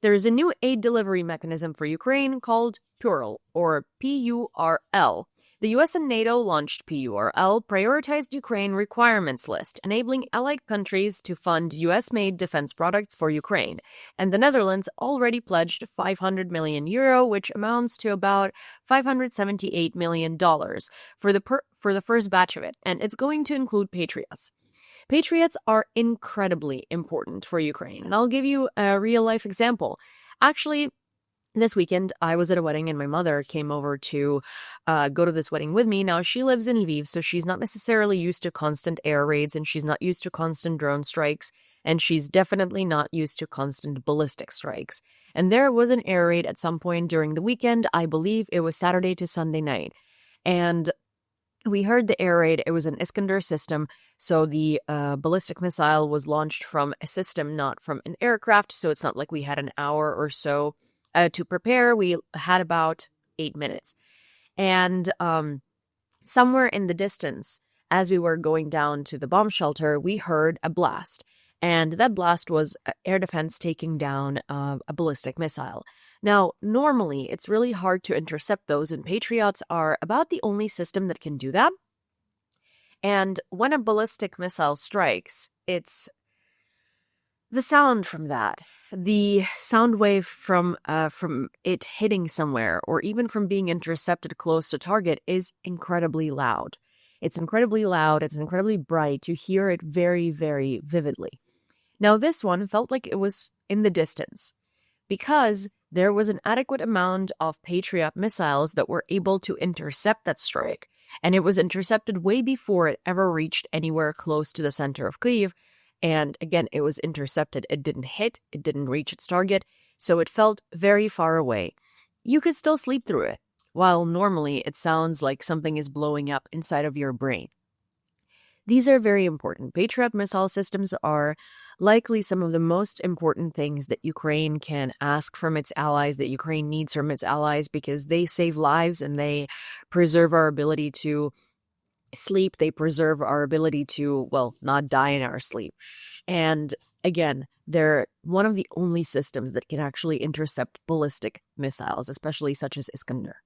There is a new aid delivery mechanism for Ukraine called PURL, or PURL. The US and NATO launched PURL prioritized Ukraine requirements list, enabling allied countries to fund US-made defense products for Ukraine. And the Netherlands already pledged €500 million, which amounts to about $578 million for the first batch of it, and it's going to include Patriots. Patriots are incredibly important for Ukraine, and I'll give you a real-life example. Actually, this weekend, I was at a wedding, and my mother came over to go to this wedding with me. Now, she lives in Lviv, so she's not necessarily used to constant air raids, and she's not used to constant drone strikes, and she's definitely not used to constant ballistic strikes. And there was an air raid at some point during the weekend. I believe it was Saturday to Sunday night. And we heard the air raid. It was an Iskander system, so the ballistic missile was launched from a system, not from an aircraft, so it's not like we had an hour or so to prepare. We had about 8 minutes. And somewhere in the distance, as we were going down to the bomb shelter, we heard a blast. And that blast was air defense taking down a ballistic missile. Now, normally, it's really hard to intercept those, and Patriots are about the only system that can do that. And when a ballistic missile strikes, it's the sound from that, the sound wave from it hitting somewhere, or even from being intercepted close to target, is incredibly loud. It's incredibly loud. It's incredibly bright. You hear it very, very vividly. Now, this one felt like it was in the distance because there was an adequate amount of Patriot missiles that were able to intercept that strike, and it was intercepted way before it ever reached anywhere close to the center of Kyiv. And again, it was intercepted. It didn't hit. It didn't reach its target, so it felt very far away. You could still sleep through it, while normally it sounds like something is blowing up inside of your brain. These are very important. Patriot missile systems are likely some of the most important things that Ukraine can ask from its allies, that Ukraine needs from its allies, because they save lives and they preserve our ability to sleep. They preserve our ability to, well, not die in our sleep. And again, they're one of the only systems that can actually intercept ballistic missiles, especially such as Iskander.